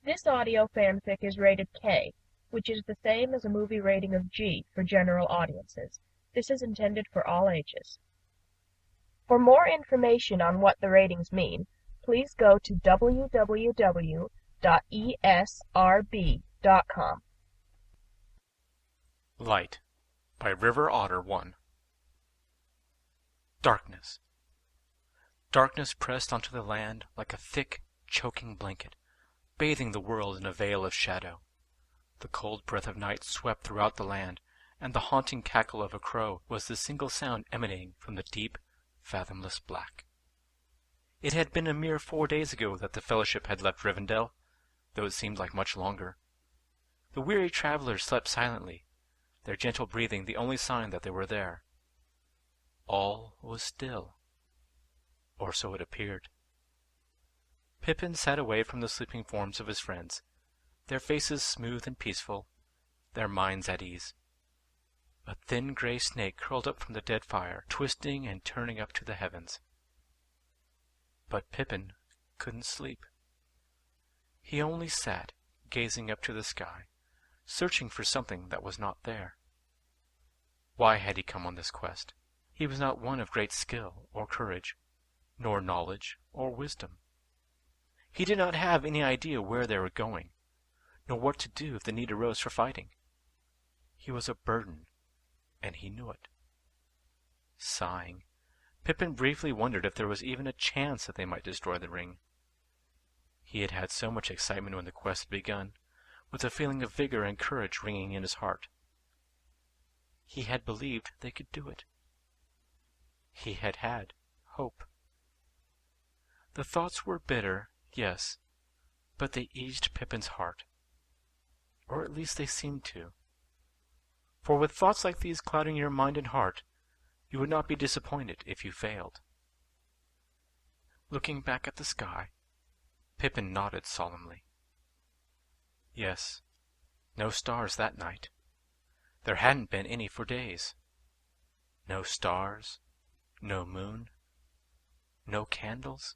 This audio fanfic is rated K, which is the same as a movie rating of G for general audiences. This is intended for all ages. For more information on what the ratings mean, please go to www.esrb.com. Light by River Otter 1. Darkness. Darkness pressed onto the land like a thick, choking blanket, bathing the world in a veil of shadow. The cold breath of night swept throughout the land, and the haunting cackle of a crow was the single sound emanating from the deep, fathomless black. It had been a mere 4 days ago that the Fellowship had left Rivendell, though it seemed like much longer. The weary travelers slept silently, their gentle breathing the only sign that they were there. All was still. Or so it appeared. Pippin sat away from the sleeping forms of his friends, their faces smooth and peaceful, their minds at ease. A thin gray snake curled up from the dead fire, twisting and turning up to the heavens. But Pippin couldn't sleep. He only sat, gazing up to the sky, searching for something that was not there. Why had he come on this quest? He was not one of great skill or courage, nor knowledge or wisdom. He did not have any idea where they were going, nor what to do if the need arose for fighting. He was a burden, and he knew it. Sighing, Pippin briefly wondered if there was even a chance that they might destroy the ring. He had had so much excitement when the quest had begun, with a feeling of vigor and courage ringing in his heart. He had believed they could do it. He had had hope. The thoughts were bitter, yes, but they eased Pippin's heart. Or at least they seemed to. For with thoughts like these clouding your mind and heart, you would not be disappointed if you failed. Looking back at the sky, Pippin nodded solemnly. Yes, no stars that night. There hadn't been any for days. No stars, no moon, no candles,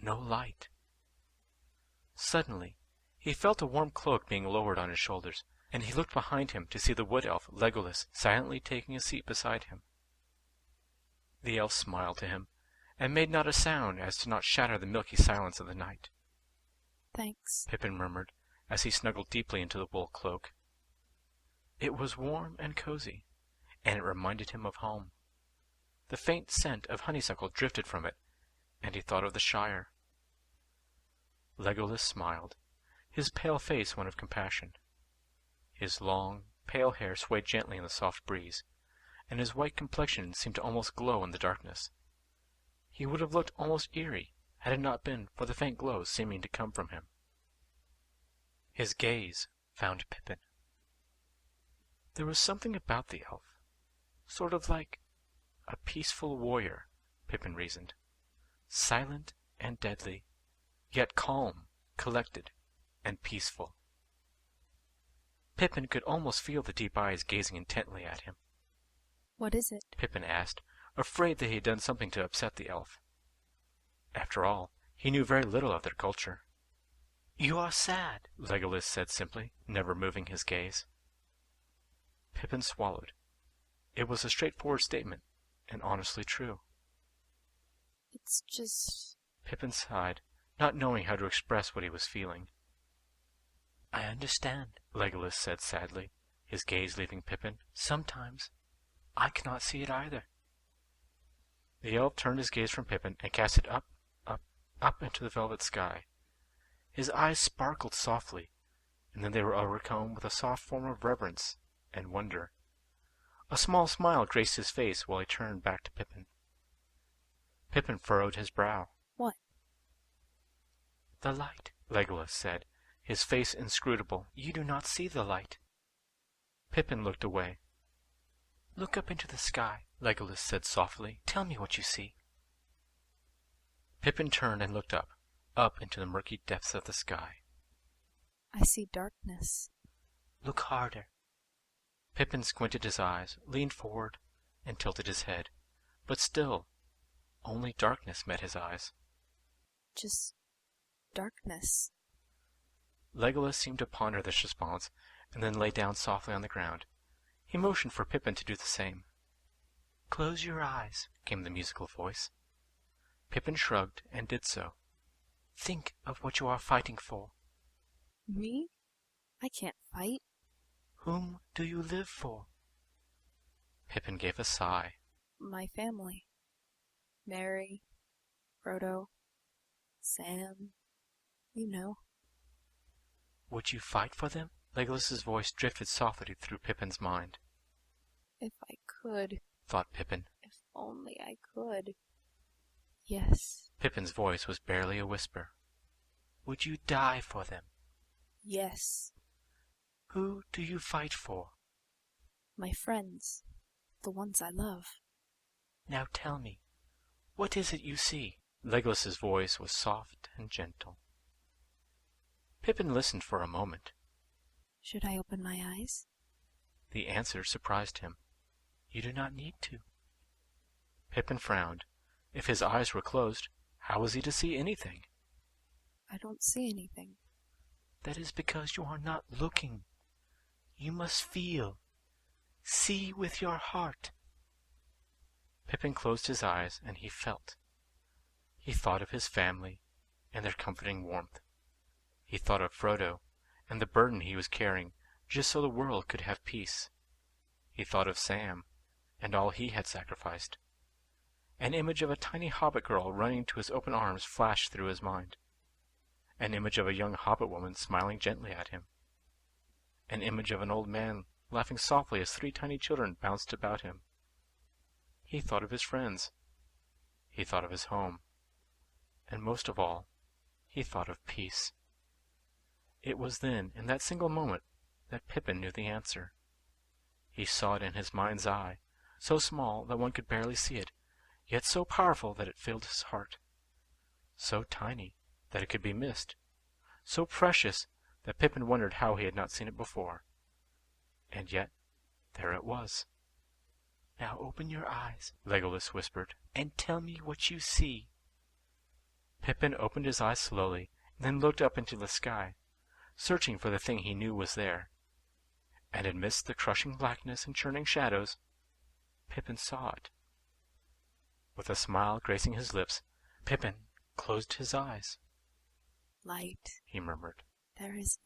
no light. Suddenly, he felt a warm cloak being lowered on his shoulders, and he looked behind him to see the wood elf Legolas silently taking a seat beside him. The elf smiled to him, and made not a sound as to not shatter the milky silence of the night. "Thanks," Pippin murmured, as he snuggled deeply into the wool cloak. It was warm and cozy, and it reminded him of home. The faint scent of honeysuckle drifted from it, and he thought of the Shire. Legolas smiled, his pale face one of compassion. His long, pale hair swayed gently in the soft breeze, and his white complexion seemed to almost glow in the darkness. He would have looked almost eerie had it not been for the faint glow seeming to come from him. His gaze found Pippin. There was something about the elf, sort of like a peaceful warrior, Pippin reasoned, silent and deadly, yet calm, collected, and peaceful. Pippin could almost feel the deep eyes gazing intently at him. "What is it?" Pippin asked, afraid that he had done something to upset the elf. After all, he knew very little of their culture. "You are sad," Legolas said simply, never moving his gaze. Pippin swallowed. It was a straightforward statement, and honestly true. "It's just..." Pippin sighed, not knowing how to express what he was feeling. "I understand," Legolas said sadly, his gaze leaving Pippin. "Sometimes I cannot see it either." The elf turned his gaze from Pippin and cast it up into the velvet sky. His eyes sparkled softly, and then they were overcome with a soft form of reverence and wonder. A small smile graced his face while he turned back to Pippin. Pippin furrowed his brow. "What?" "The light," Legolas said, his face inscrutable. "You do not see the light." Pippin looked away. "Look up into the sky," Legolas said softly. "Tell me what you see." Pippin turned and looked up into the murky depths of the sky. "I see darkness." "Look harder." Pippin squinted his eyes, leaned forward, and tilted his head, but still, only darkness met his eyes. "Just darkness." Legolas seemed to ponder this response, and then lay down softly on the ground. He motioned for Pippin to do the same. "Close your eyes," came the musical voice. Pippin shrugged and did so. "Think of what you are fighting for." Me? I can't fight. "Whom do you live for?" Pippin gave a sigh. My family. Mary, Frodo, Sam, you know. "Would you fight for them?" Legolas's voice drifted softly through Pippin's mind. If I could. Thought Pippin. If only I could. Yes. Pippin's voice was barely a whisper. "Would you die for them?" Yes. "Who do you fight for?" My friends. The ones I love. "Now tell me, what is it you see?" Legolas's voice was soft and gentle. Pippin listened for a moment. Should I open my eyes? The answer surprised him. "You do not need to." Pippin frowned. If his eyes were closed, how was he to see anything? I don't see anything. "That is because you are not looking. You must feel. See with your heart." Pippin closed his eyes, and he felt. He thought of his family and their comforting warmth. He thought of Frodo and the burden he was carrying just so the world could have peace. He thought of Sam and all he had sacrificed. An image of a tiny hobbit girl running to his open arms flashed through his mind. An image of a young hobbit woman smiling gently at him. An image of an old man laughing softly as 3 tiny children bounced about him. He thought of his friends. He thought of his home. And most of all, he thought of peace. It was then, in that single moment, that Pippin knew the answer. He saw it in his mind's eye, so small that one could barely see it, yet so powerful that it filled his heart. So tiny that it could be missed, so precious that Pippin wondered how he had not seen it before. And yet, there it was. "Now open your eyes," Legolas whispered, "and tell me what you see." Pippin opened his eyes slowly, and then looked up into the sky, searching for the thing he knew was there. And amidst the crushing blackness and churning shadows, Pippin saw it. With a smile gracing his lips, Pippin closed his eyes. Light. He murmured. There is